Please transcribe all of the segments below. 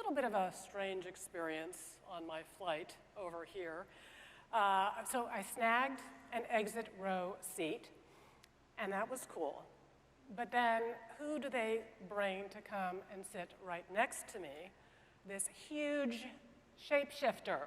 little bit of a strange experience on my flight over here. So I snagged an exit row seat, and that was cool. But then who do they bring to come and sit right next to me? This huge shapeshifter.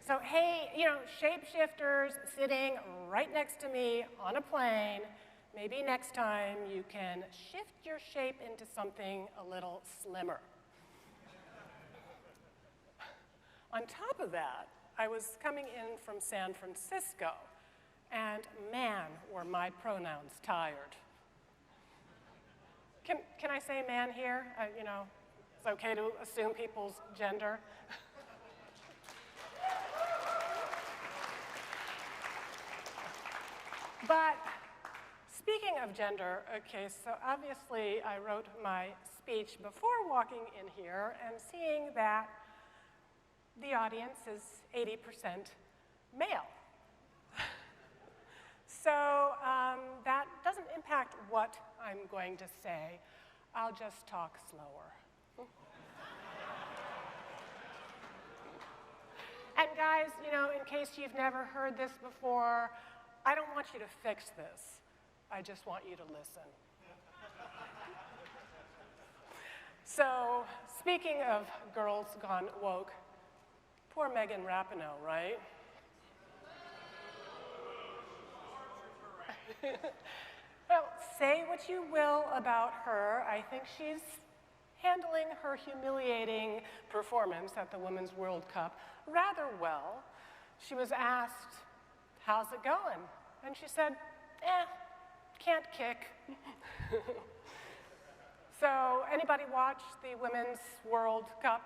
So hey, you know, shapeshifters sitting right next to me on a plane, maybe next time you can shift your shape into something a little slimmer. On top of that, I was coming in from San Francisco, and man, were my pronouns tired. Can I say man here? You know, it's okay to assume people's gender. But speaking of gender, okay, so obviously I wrote my speech before walking in here and seeing that the audience is 80% male. So that doesn't impact what I'm going to say. I'll just talk slower. And guys, you know, in case you've never heard this before, I don't want you to fix this. I just want you to listen. So, speaking of girls gone woke, poor Megan Rapinoe, right? Well, say what you will about her. I think she's handling her humiliating performance at the Women's World Cup rather well. She was asked, "How's it going?" And she said, can't kick. So, anybody watch the Women's World Cup?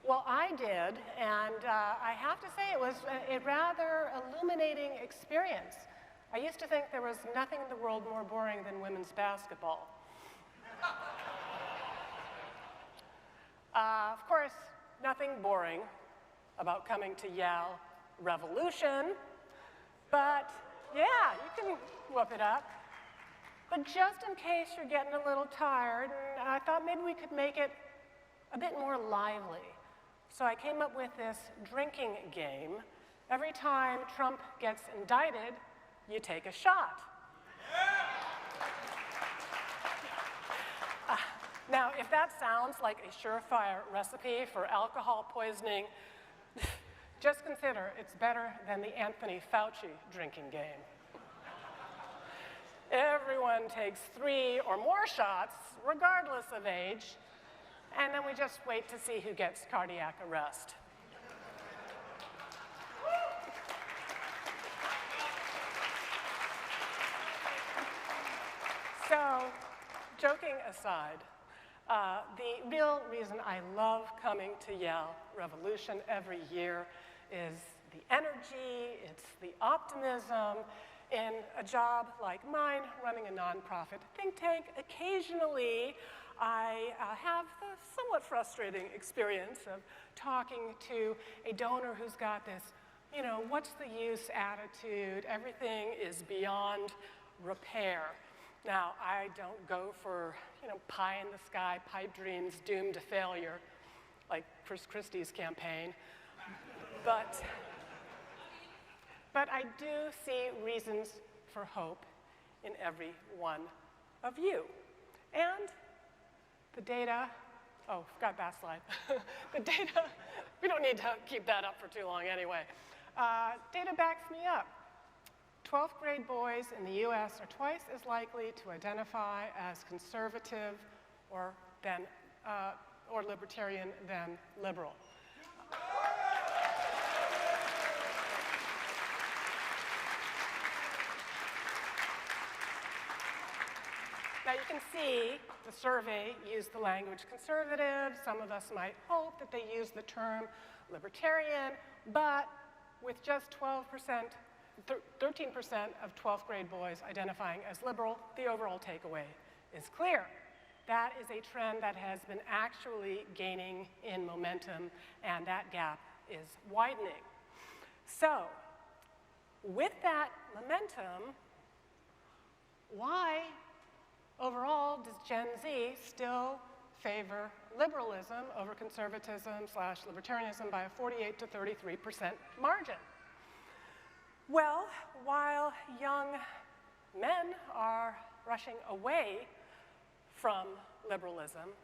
Well, I did, and I have to say it was a rather illuminating experience. I used to think there was nothing in the world more boring than women's basketball. Of course, nothing boring about coming to YAL Revolution, but yeah, you can whoop it up. But just in case you're getting a little tired, I thought maybe we could make it a bit more lively. So I came up with this drinking game. Every time Trump gets indicted, you take a shot. Now, if that sounds like a surefire recipe for alcohol poisoning, just consider it's better than the Anthony Fauci drinking game. Everyone takes 3 or more shots, regardless of age, and then we just wait to see who gets cardiac arrest. So, joking aside, the real reason I love coming to YAL Revolution every year is the energy, it's the optimism. In a job like mine, running a nonprofit think tank, occasionally I have the somewhat frustrating experience of talking to a donor who's got this, you know, what's the use attitude, everything is beyond repair. Now, I don't go for, you know, pie in the sky, pipe dreams doomed to failure, like Chris Christie's campaign, but I do see reasons for hope in every one of you. And the data, oh, forgot that slide. The data, we don't need to keep that up for too long anyway. Data backs me up. 12th grade boys in the US are twice as likely to identify as conservative or libertarian than liberal. Now you can see the survey used the language conservative. Some of us might hope that they use the term libertarian, but with just 13% of 12th grade boys identifying as liberal, the overall takeaway is clear. That is a trend that has been actually gaining in momentum, and that gap is widening. So, with that momentum, why Overall, does Gen Z still favor liberalism over conservatism/libertarianism by a 48 to 33% margin? Well, while young men are rushing away from liberalism,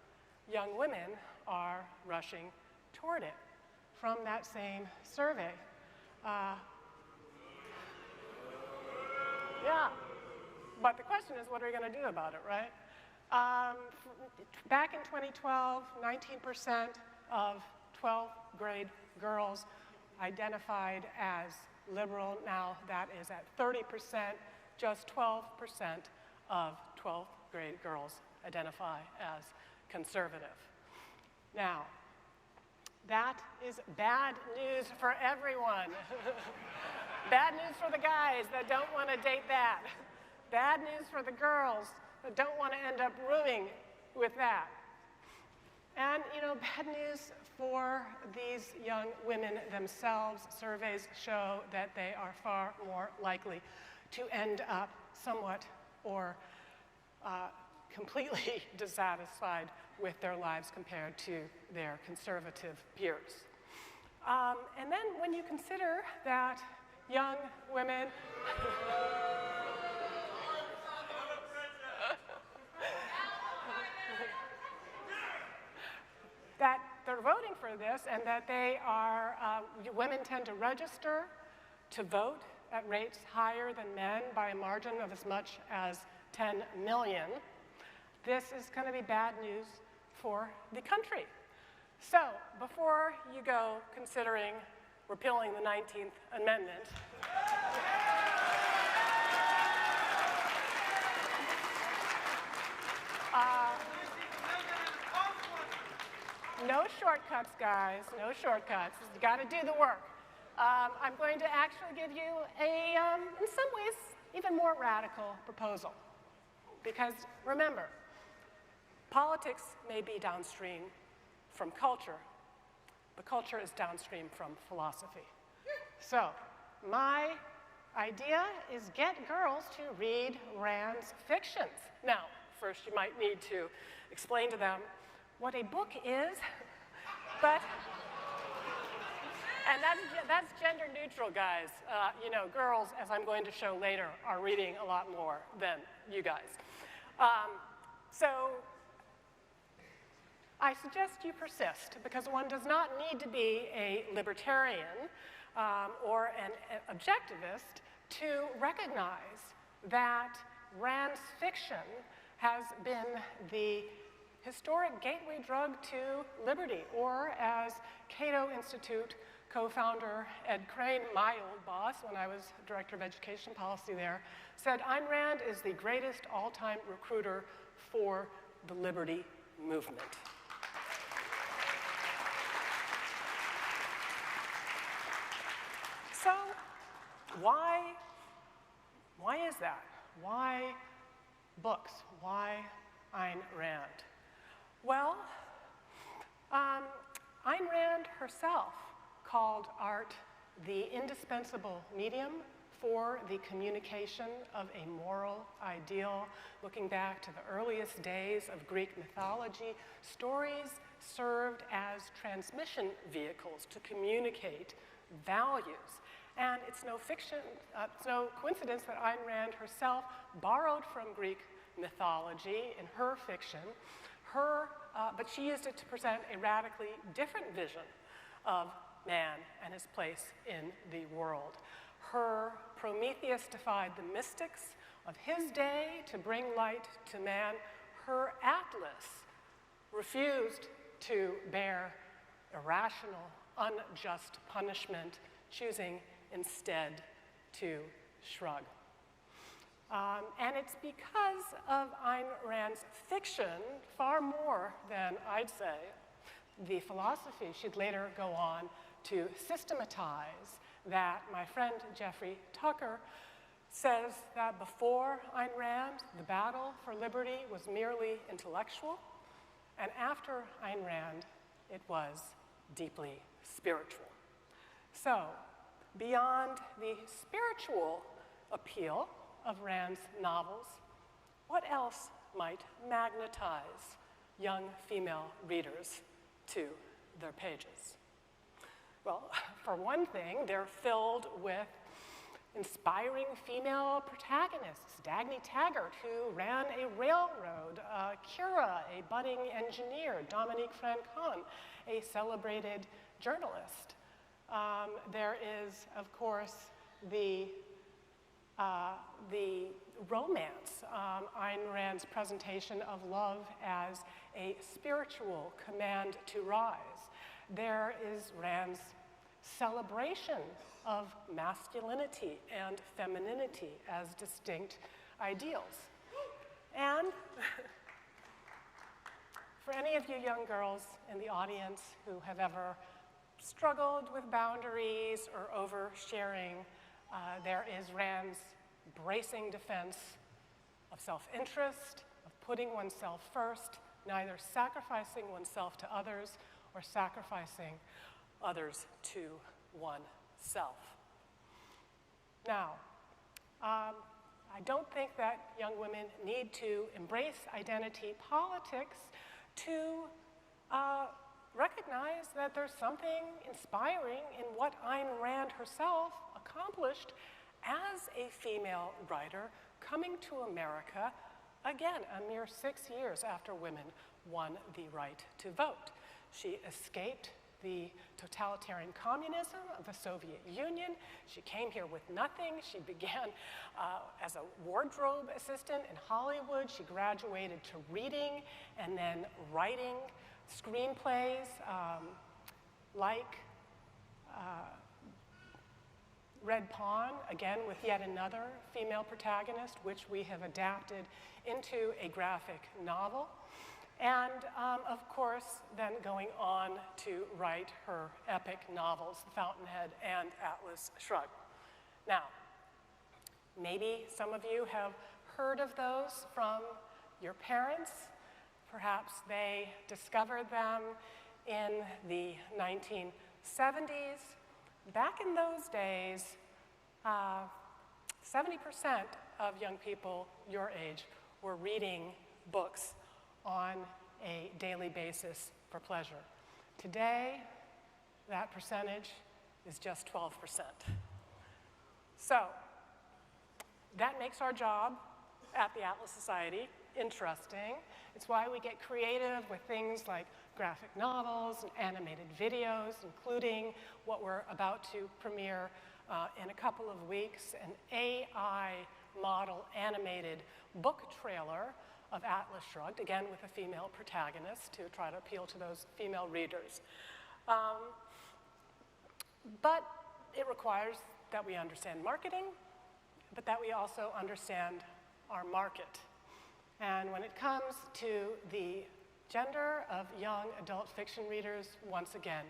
young women are rushing toward it from that same survey. Yeah, but the question is, what are we going to do about it, right? Back in 2012, 19% of 12th grade girls identified as liberal. Now that is at 30%. Just 12% of 12th grade girls identify as conservative. Now, that is bad news for everyone. Bad news for the guys that don't want to date that. Bad news for the girls that don't want to end up rooming with that. And, you know, bad news for these young women themselves. Surveys show that they are far more likely to end up somewhat or completely dissatisfied with their lives compared to their conservative peers. And then when you consider that young women that they're voting for this and that they are, women tend to register to vote at rates higher than men by a margin of as much as 10 million, this is going to be bad news for the country. So before you go considering repealing the 19th Amendment, no shortcuts, guys, no shortcuts. You got to do the work. I'm going to actually give you a, in some ways, even more radical proposal. Because remember, politics may be downstream from culture, but culture is downstream from philosophy. So my idea is get girls to read Rand's fictions. Now, first you might need to explain to them what a book is, but, and that's gender neutral, guys. You know, girls, as I'm going to show later, are reading a lot more than you guys. So I suggest you persist, because one does not need to be a libertarian or an objectivist to recognize that Rand's fiction has been the historic gateway drug to liberty, or as Cato Institute co-founder Ed Crane, my old boss when I was director of education policy there, said Ayn Rand is the greatest all-time recruiter for the liberty movement. So why is that? Why books? Why Ayn Rand? Well, Ayn Rand herself called art the indispensable medium for the communication of a moral ideal. Looking back to the earliest days of Greek mythology, stories served as transmission vehicles to communicate values. And it's no fiction, it's no coincidence that Ayn Rand herself borrowed from Greek mythology in her fiction, but she used it to present a radically different vision of man and his place in the world. Her Prometheus defied the mystics of his day to bring light to man. Her Atlas refused to bear irrational, unjust punishment, choosing instead to shrug. And it's because of Ayn Rand's fiction, far more than I'd say, the philosophy she'd later go on to systematize, that my friend Jeffrey Tucker says that before Ayn Rand, the battle for liberty was merely intellectual, and after Ayn Rand, it was deeply spiritual. So, beyond the spiritual appeal of Rand's novels, what else might magnetize young female readers to their pages? Well, for one thing, they're filled with inspiring female protagonists. Dagny Taggart, who ran a railroad, Kira, a budding engineer, Dominique Francois, a celebrated journalist. There is, of course, the romance, Ayn Rand's presentation of love as a spiritual command to rise. There is Rand's celebration of masculinity and femininity as distinct ideals. And for any of you young girls in the audience who have ever struggled with boundaries or oversharing, there is Rand's bracing defense of self-interest, of putting oneself first, neither sacrificing oneself to others or sacrificing others to oneself. Now, I don't think that young women need to embrace identity politics to recognize that there's something inspiring in what Ayn Rand herself accomplished as a female writer coming to America, again, a mere 6 years after women won the right to vote. She escaped the totalitarian communism of the Soviet Union. She came here with nothing. She began as a wardrobe assistant in Hollywood. She graduated to reading and then writing screenplays like Red Pawn, again with yet another female protagonist, which we have adapted into a graphic novel. And of course, then going on to write her epic novels, The Fountainhead and Atlas Shrugged. Now, maybe some of you have heard of those from your parents. Perhaps they discovered them in the 1970s. Back in those days, 70% of young people your age were reading books on a daily basis for pleasure. Today, that percentage is just 12%. So, that makes our job at the Atlas Society interesting. It's why we get creative with things like graphic novels and animated videos, including what we're about to premiere in a couple of weeks, an AI model animated book trailer of Atlas Shrugged, again with a female protagonist to try to appeal to those female readers. But it requires that we understand marketing, but that we also understand our market. And when it comes to the gender of young adult fiction readers, once again,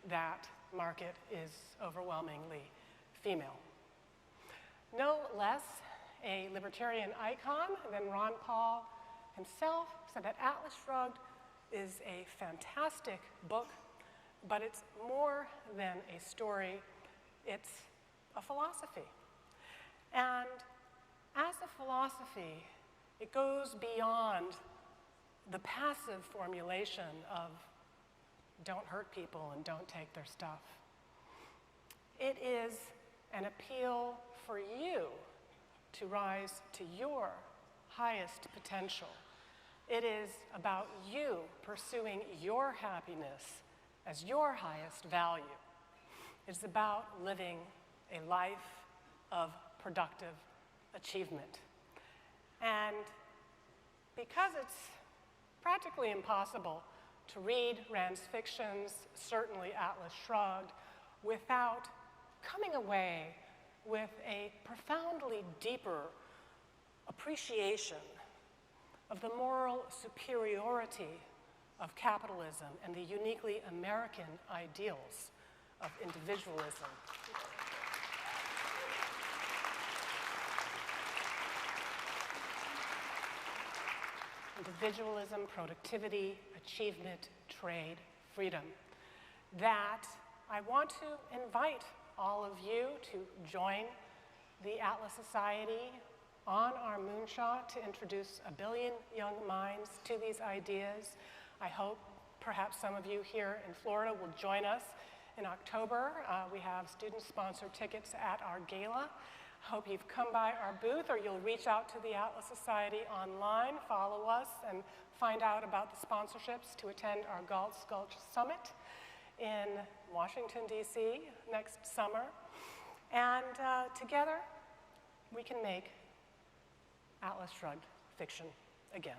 that market is overwhelmingly female. No less a libertarian icon than Ron Paul himself said that Atlas Shrugged is a fantastic book, but it's more than a story, it's a philosophy. And as a philosophy, it goes beyond the passive formulation of don't hurt people and don't take their stuff. It is an appeal for you to rise to your highest potential. It is about you pursuing your happiness as your highest value. It's about living a life of productive achievement. And because it's practically impossible to read Rand's fictions, certainly Atlas Shrugged, without coming away with a profoundly deeper appreciation of the moral superiority of capitalism and the uniquely American ideals of individualism. Individualism, productivity, achievement, trade, freedom. That I want to invite all of you to join the Atlas Society on our moonshot to introduce a billion young minds to these ideas. I hope perhaps some of you here in Florida will join us in October. We have student-sponsored tickets at our gala. Hope you've come by our booth, or you'll reach out to the Atlas Society online, follow us, and find out about the sponsorships to attend our Galt's Gulch Summit in Washington, D.C. next summer. And together, we can make Atlas Shrugged fiction again.